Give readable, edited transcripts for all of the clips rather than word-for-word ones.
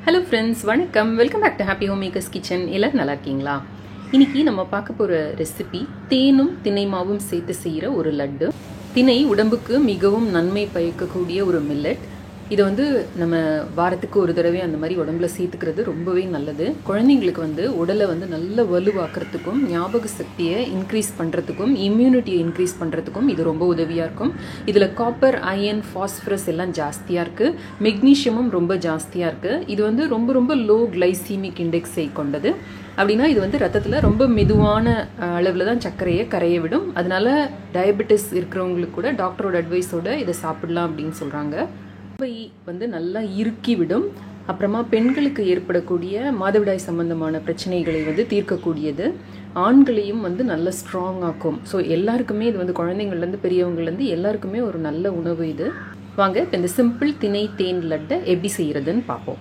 Hello friends, வணக்கம். Welcome back to Happy Homemakers Kitchen. எல்லாரும் நல்லா இருக்கீங்களா? இன்னைக்கு நம்ம பார்க்க போற ரெசிபி தேனும் திணை மாவும் சேர்த்து செய்யற ஒரு லட்டு. திணை உடம்புக்கு மிகவும் நன்மை பயக்கக்கூடிய ஒரு மில்லட். இது நம்ம வாரத்துக்கு ஒரு தடவை அந்த மாதிரி உடம்புல சேர்த்துக்கிறது ரொம்பவே நல்லது. குழந்தைங்களுக்கு உடலை நல்ல வலுவாக்குறதுக்கும் ஞாபக சக்தியை இன்க்ரீஸ் பண்ணுறதுக்கும் இம்யூனிட்டியை இன்க்ரீஸ் பண்ணுறதுக்கும் இது ரொம்ப உதவியாக இருக்கும். இதில் காப்பர், அயன், ஃபாஸ்பரஸ் எல்லாம் ஜாஸ்தியாக இருக்குது. மெக்னீஷியமும் ரொம்ப ஜாஸ்தியாக இருக்குது. இது ரொம்ப ரொம்ப லோ கிளைசீமிக் இண்டெக்ஸை கொண்டது. அப்படின்னா இது ரத்தத்தில் ரொம்ப மெதுவான அளவில் தான் சர்க்கரையை கரைய விடும். அதனால டயபெட்டிஸ் இருக்கிறவங்களுக்கு கூட டாக்டரோட அட்வைஸோட இதை சாப்பிடலாம் அப்படின்னு சொல்கிறாங்க. நல்லா இறுக்கி விடும். அப்புறமா பெண்களுக்கு ஏற்படக்கூடிய மாதவிடாய் சம்பந்தமான பிரச்சனைகளை தீர்க்கக்கூடியது. ஆண்களையும் நல்ல ஸ்ட்ராங் ஆக்கும். ஸோ எல்லாருக்குமே இது குழந்தைங்கள்லேருந்து பெரியவங்கலேருந்து எல்லாருக்குமே ஒரு நல்ல உணவு இது. வாங்க இப்போ இந்த சிம்பிள் திணை தேன் லட்டை எப்படி செய்யறதுன்னு பார்ப்போம்.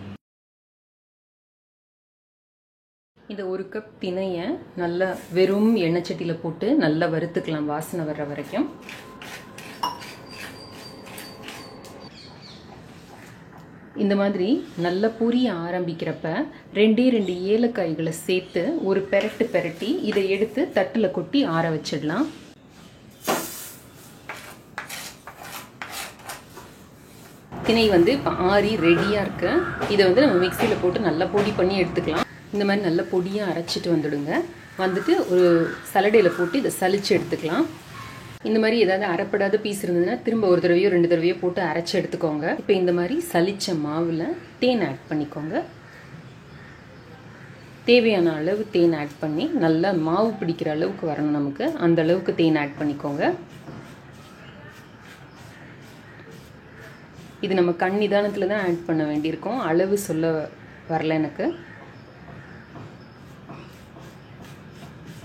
இந்த ஒரு கப் திணையை நல்லா வெறும் எண்ணெய் சட்டியில் போட்டு நல்லா வறுத்துக்கலாம் வாசனை வர்ற வரைக்கும். இந்த மாதிரி நல்லா புரிய ஆரம்பிக்கிறப்ப 2 ஏலக்காய்களை சேர்த்து ஒரு பெரட்டி இதை எடுத்து தட்டில் கொட்டி ஆற வச்சிடலாம். திணை இப்போ ஆறி ரெடியாக இருக்கு. இதை நம்ம மிக்சியில் போட்டு நல்லா பொடி பண்ணி எடுத்துக்கலாம். இந்த மாதிரி நல்லா பொடியாக அரைச்சிட்டு வந்துட்டு ஒரு சலடையில் போட்டு இதை சலிச்சு எடுத்துக்கலாம். இந்த மாதிரி ஏதாவது அரைப்படாத பீஸ் இருந்ததுன்னா திரும்ப ஒரு தடவையோ 2 தடவையோ போட்டு அரைச்சி எடுத்துக்கோங்க. இப்போ இந்த மாதிரி சலிச்ச மாவில் தேன் ஆட் பண்ணிக்கோங்க. தேவையான அளவு தேன் ஆட் பண்ணி நல்லா மாவு பிடிக்கிற அளவுக்கு வரணும். நமக்கு அந்த அளவுக்கு தேன் ஆட் பண்ணிக்கோங்க. இது நம்ம கண் நிதானத்தில் தான் ஆட் பண்ண வேண்டியிருக்கோம். அளவு சொல்ல வரல எனக்கு.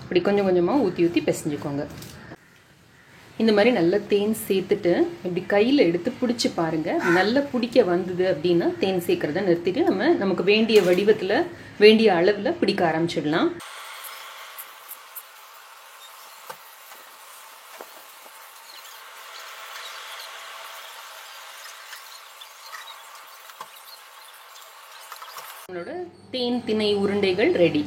இப்படி கொஞ்சம் கொஞ்சமாக ஊற்றி பிசைஞ்சுக்கோங்க. இந்த மாதிரி நல்லா தேன் சேர்த்துட்டு இப்படி கையில் எடுத்து பிடிச்சி பாருங்கள். நல்லா பிடிக்க வந்தது அப்படின்னா தேன் சேர்க்கறத நிறுத்திட்டு நமக்கு வேண்டிய வடிவத்தில் வேண்டிய அளவில் பிடிக்க ஆரம்பிச்சிடலாம். நம்மளோட தேன் திணை உருண்டைகள் ரெடி.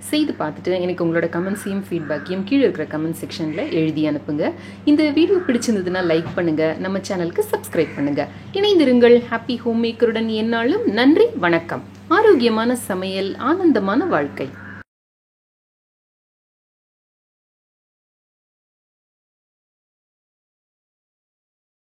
செய்து பார்த்துட்டு எனக்கு உங்களோட கமெண்ட்ஸையும் ஃபீட்பேக்கையும் கீழே இருக்கிற கமெண்ட் செக்ஷனில் எழுதி அனுப்புங்க. இந்த வீடியோ பிடிச்சிருந்ததுன்னா லைக் பண்ணுங்கள். நம்ம சேனலுக்கு சப்ஸ்கிரைப் பண்ணுங்கள். இணைந்திருங்கள். ஹாப்பி ஹோம் மேக்கருடன் எந்நாளும். நன்றி, வணக்கம். ஆரோக்கியமான சமையல், ஆனந்தமான வாழ்க்கை.